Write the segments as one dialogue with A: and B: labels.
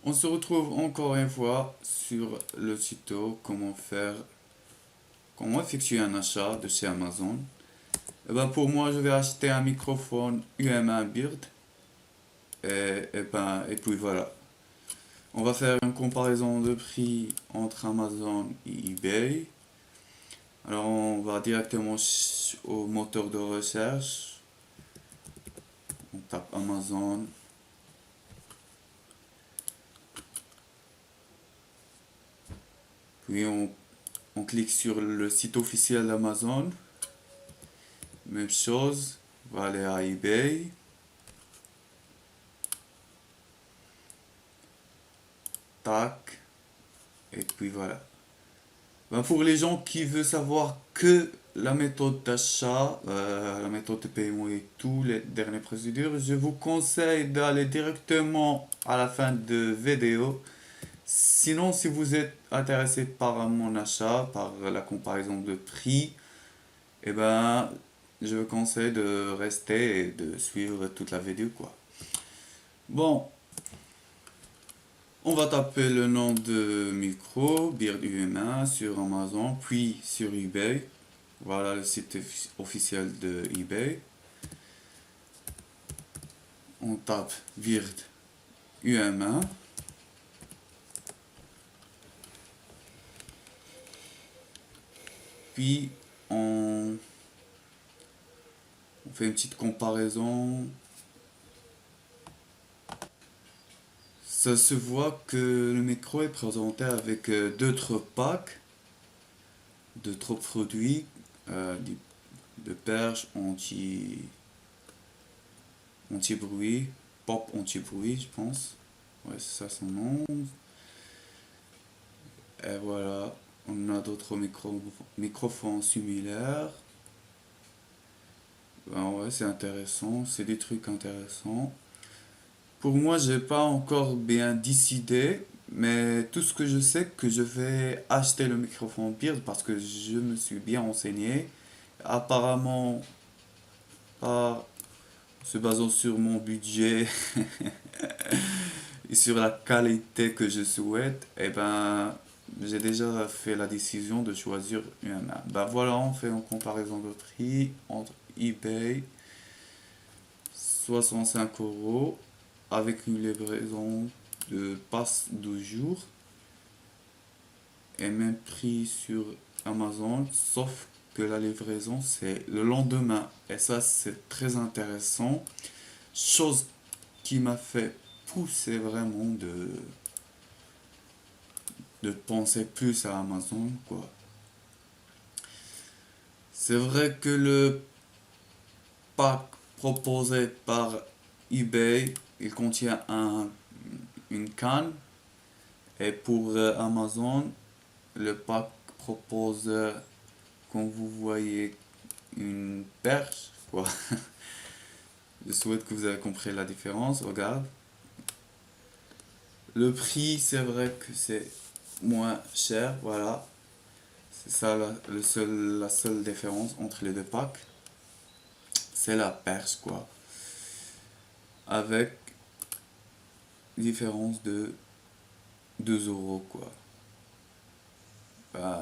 A: On se retrouve encore une fois sur le tuto comment effectuer un achat de chez Amazon. Pour moi, je vais acheter un microphone UM1 Beard et puis voilà. On va faire une comparaison de prix entre Amazon et eBay. Alors on va directement au moteur de recherche. On tape Amazon. Puis on clique sur le site officiel d'Amazon. Même chose, on va aller à eBay. Tac. Et puis voilà. Pour les gens qui veulent savoir que la méthode d'achat, la méthode de paiement et toutes les dernières procédures, je vous conseille d'aller directement à la fin de vidéo. Sinon, si vous êtes intéressé par mon achat, par la comparaison de prix, eh ben, je vous conseille de rester et de suivre toute la vidéo, quoi. Bon, on va taper le nom de micro, Beard UM1 sur Amazon, puis sur eBay. Voilà le site officiel de eBay. On tape Beard UM1. Puis on fait une petite comparaison. Ça se voit que le micro est présenté avec d'autres packs, d'autres produits, euh, de perche anti-bruit, pop anti-bruit, je pense. Ouais, c'est ça son nom. Et voilà, on a d'autres microphones similaires. Ouais, c'est intéressant, c'est des trucs intéressants. Pour moi, j'ai pas encore bien décidé, mais tout ce que je sais que je vais acheter le microphone Beard parce que je me suis bien renseigné. Apparemment, par se basant sur mon budget et sur la qualité que je souhaite, j'ai déjà fait la décision de choisir une. Voilà, on fait une comparaison de prix entre eBay, 65 euros, avec une livraison de passe 12 jours, et même prix sur Amazon, sauf que la livraison c'est le lendemain. Et ça, c'est très intéressant. Chose qui m'a fait pousser vraiment de penser plus à Amazon, quoi. C'est vrai que le pack proposé par eBay, il contient une canne. Et pour Amazon, le pack propose, comme vous voyez, une perche, quoi. Je souhaite que vous avez compris la différence. Regarde. Le prix, c'est vrai que c'est moins cher, voilà. C'est ça la seule différence entre les deux packs. C'est la perche, quoi. Avec différence de 2 euros, quoi.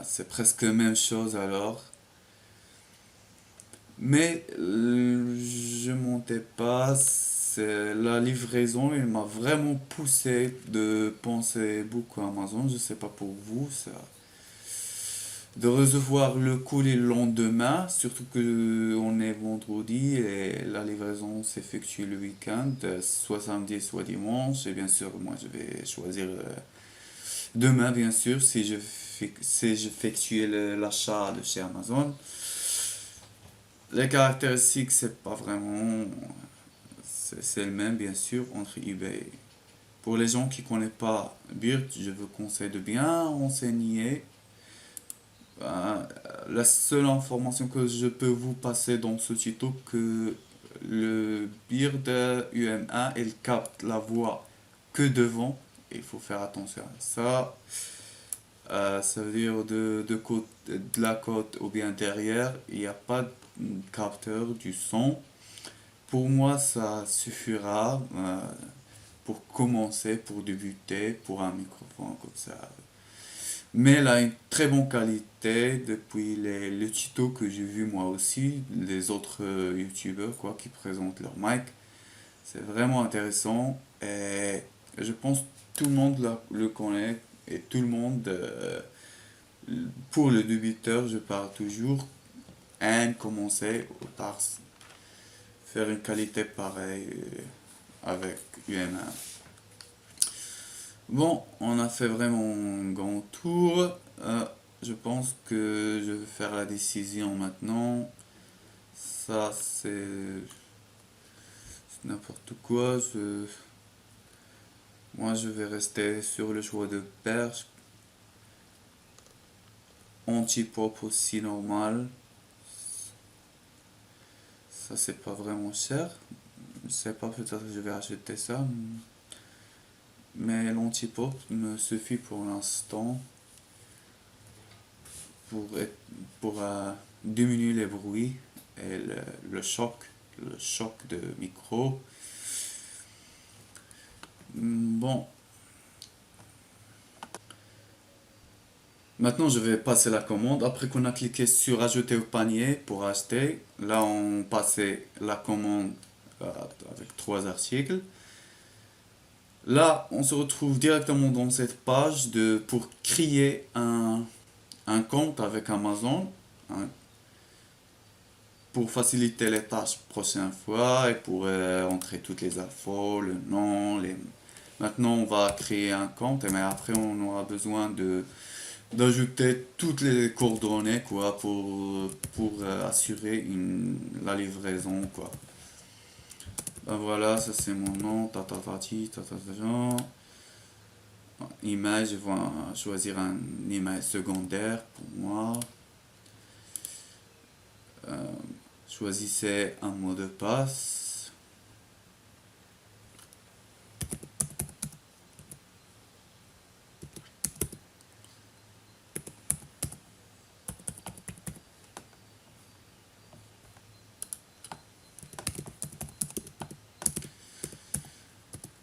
A: C'est presque la même chose alors. Mais je montais pas. La livraison, il m'a vraiment poussé de penser beaucoup à Amazon. Je sais pas pour vous, ça. De recevoir le colis le lendemain, surtout que on est vendredi et la livraison s'effectue le week-end, soit samedi, soit dimanche. Et bien sûr, moi je vais choisir demain, bien sûr, si j'effectue l'achat de chez Amazon. Les caractéristiques, c'est pas vraiment. C'est le même, bien sûr, entre eBay. Pour les gens qui ne connaissent pas Beard, je vous conseille de bien renseigner. Ben, la seule information que je peux vous passer dans ce tuto, que le Beard UM1, il capte la voix que devant. Il faut faire attention à ça. Ça veut dire de la côte ou bien derrière, il n'y a pas de capteur du son. Pour moi, ça suffira pour commencer, pour débuter, pour un microphone comme ça. Mais elle a une très bonne qualité depuis les tutos que j'ai vu moi aussi, les autres youtubeurs quoi, qui présentent leur mic. C'est vraiment intéressant et je pense que tout le monde le connaît et tout le monde, pour le débuteur, je parle toujours, aime commencer par faire une qualité pareille avec UMA. Bon, on a fait vraiment un grand tour. Je pense que je vais faire la décision maintenant. Ça, c'est n'importe quoi. Moi, je vais rester sur le choix de perche. Anti-pop aussi normal. Ça, c'est pas vraiment cher. Je sais pas, peut-être que je vais acheter ça. Mais l'anti-pop me suffit pour l'instant pour, pour diminuer les bruits et le choc de micro. Bon, maintenant je vais passer la commande. Après qu'on a cliqué sur ajouter au panier pour acheter, là on passait la commande avec 3 articles. Là, on se retrouve directement dans cette page pour créer un compte avec Amazon, hein, pour faciliter les tâches prochaine fois et pour entrer toutes les infos, le nom, les... Maintenant, on va créer un compte, mais après, on aura besoin d'ajouter toutes les coordonnées, quoi, pour assurer la livraison, quoi. Ben voilà, ça c'est mon nom, tatatati, tatatajan. Image, je vais choisir un image secondaire pour moi. Choisissez un mot de passe.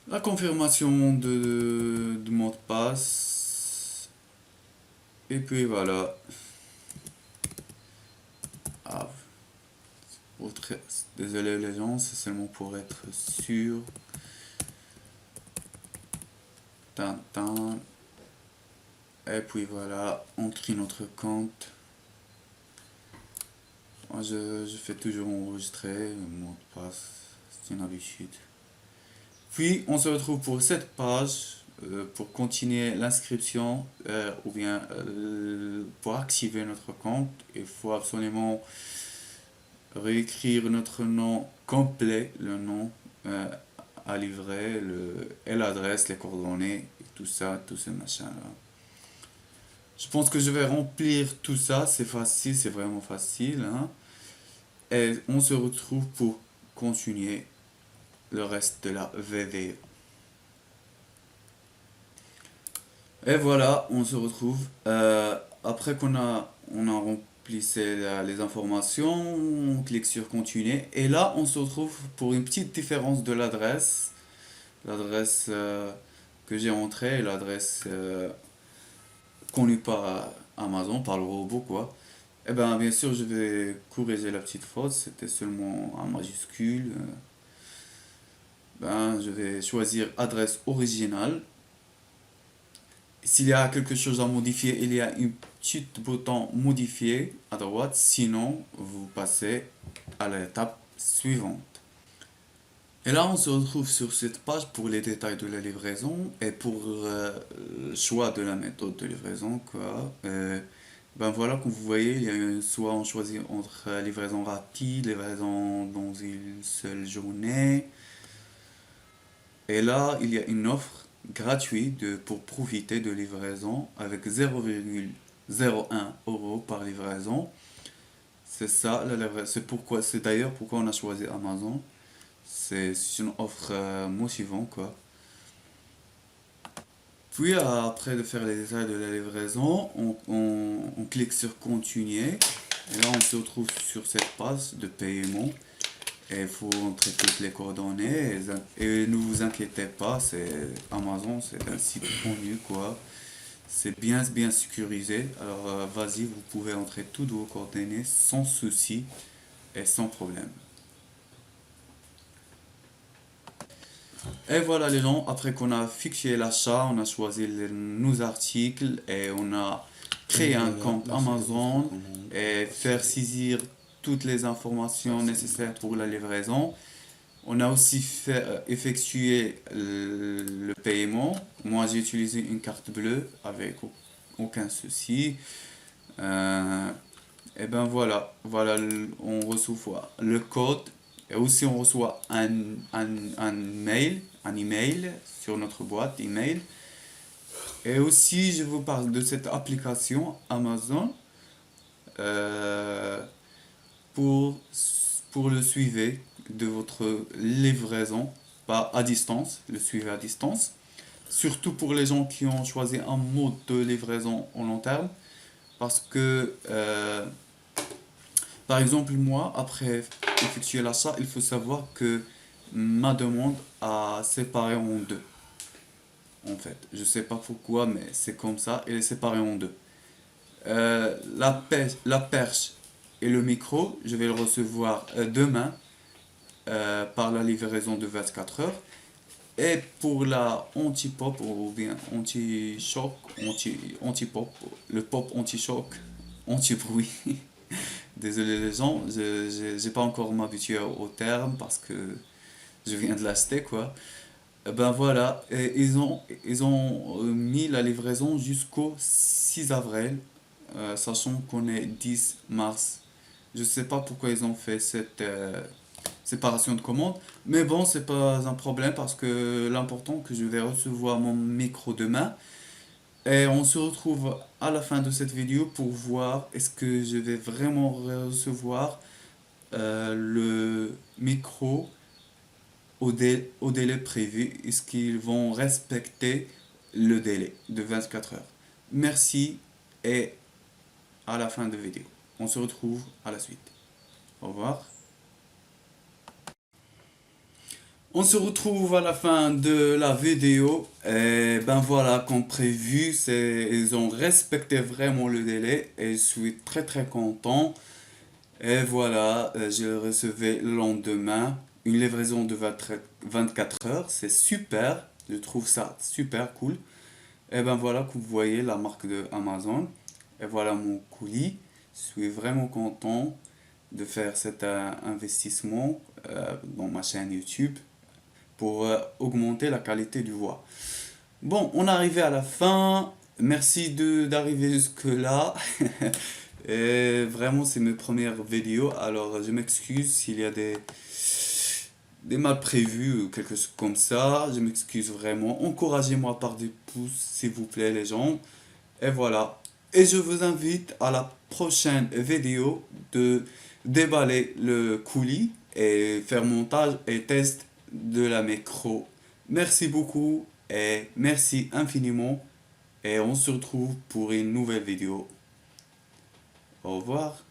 A: La confirmation de mot de passe. Et puis voilà. Ah, désolé les gens, c'est seulement pour être sûr. Tintin. Et puis voilà, on crée notre compte. Moi, je fais toujours enregistrer, le mot de passe, c'est une habitude. Puis on se retrouve pour cette page pour continuer l'inscription ou bien pour activer notre compte. Il faut absolument réécrire notre nom complet, le nom à livrer, et l'adresse, les coordonnées, et tout ça, tout ce machin-là. Je pense que je vais remplir tout ça, c'est facile, c'est vraiment facile, hein. Et on se retrouve pour continuer le reste de la vidéo. Et voilà, on se retrouve. Après on a rempli les informations, on clique sur continuer. Et là, on se retrouve pour une petite différence de l'adresse. L'adresse que j'ai entrée et l'adresse connue par Amazon, par le robot, quoi. Et bien, bien sûr, je vais corriger la petite faute. C'était seulement en majuscule. Ben, je vais choisir adresse originale. S'il y a quelque chose à modifier, il y a un petit bouton modifier à droite. Sinon, vous passez à l'étape suivante. Et là, on se retrouve sur cette page pour les détails de la livraison et pour le choix de la méthode de livraison, quoi. Ben voilà, comme vous voyez, il y a soit on choisit entre livraison rapide, livraison dans une seule journée. Et là, il y a une offre gratuite pour profiter de livraison avec 0,01 € par livraison. C'est ça, c'est d'ailleurs pourquoi on a choisi Amazon. C'est une offre motivante, quoi. Puis après de faire les détails de la livraison, on clique sur continuer. Et là on se retrouve sur cette page de paiement. Et il faut entrer toutes les coordonnées. Et ne vous inquiétez pas, c'est Amazon, c'est un site connu, quoi. C'est bien sécurisé. Alors, vas-y, vous pouvez entrer toutes vos coordonnées sans souci et sans problème. Et voilà les gens, après qu'on a fixé l'achat, on a choisi nos articles et on a
B: Et
A: créé un
B: voilà,
A: compte
B: là c'est votre
A: Amazon
B: commande.
A: et faire saisir toutes les
B: Ça
A: informations
B: c'est une
A: nécessaires
B: carte
A: pour la
B: bleue.
A: livraison. On a aussi effectué le paiement. Moi, j'ai utilisé une carte bleue avec aucun souci. Euh, et ben voilà, on reçoit le code et aussi on reçoit un mail, un email sur notre boîte email. Et aussi, je vous parle de cette application Amazon euh, pour, pour le suivi de votre livraison, pas à distance, le suivi à distance. Surtout pour les gens qui ont choisi un mode de livraison au long terme. Parce que, par exemple, moi, après effectuer l'achat, il faut savoir que ma demande a séparé en deux. En fait, je sais pas pourquoi, mais c'est comme ça, elle est séparée en deux. La perche et le micro, je vais le recevoir demain par la livraison de 24 heures. Et pour la anti-pop ou bien anti-choc, anti-pop, le pop anti-choc, anti-bruit. Désolé les gens, j'ai pas encore m'habitué au terme parce que je viens de l'acheter quoi. Ben voilà, et ils ont mis la livraison jusqu'au 6 avril, sachant qu'on est 10 mars. Je sais pas pourquoi ils ont fait cette séparation de commandes, mais bon, c'est pas un problème parce que l'important que je vais recevoir mon micro demain. Et on se retrouve à la fin de cette vidéo pour voir est-ce que je vais vraiment recevoir le micro au délai prévu. Est-ce qu'ils vont respecter le délai de 24 heures? Merci et à la fin de la vidéo. On se retrouve à la suite. Au revoir. On se retrouve à la fin de la vidéo. Et ben voilà, comme prévu, ils ont respecté vraiment le délai et je suis très content. Et voilà, je le recevais le lendemain. Une livraison de 24 heures, c'est super. Je trouve ça super cool. Et ben voilà que vous voyez la marque de Amazon. Et voilà mon colis. Je suis vraiment content de faire cet investissement dans ma chaîne YouTube pour augmenter la qualité du voix. Bon, on est arrivé à la fin. Merci d'arriver jusque-là. Et vraiment, c'est mes premières vidéos. Alors, je m'excuse s'il y a des mal prévus ou quelque chose comme ça. Je m'excuse vraiment. Encouragez-moi par des pouces, s'il vous plaît, les gens. Et voilà. Et je vous invite à la prochaine vidéo de déballer le coulis et faire montage et test de la micro. Merci beaucoup et merci infiniment. Et on se retrouve pour une nouvelle vidéo. Au revoir.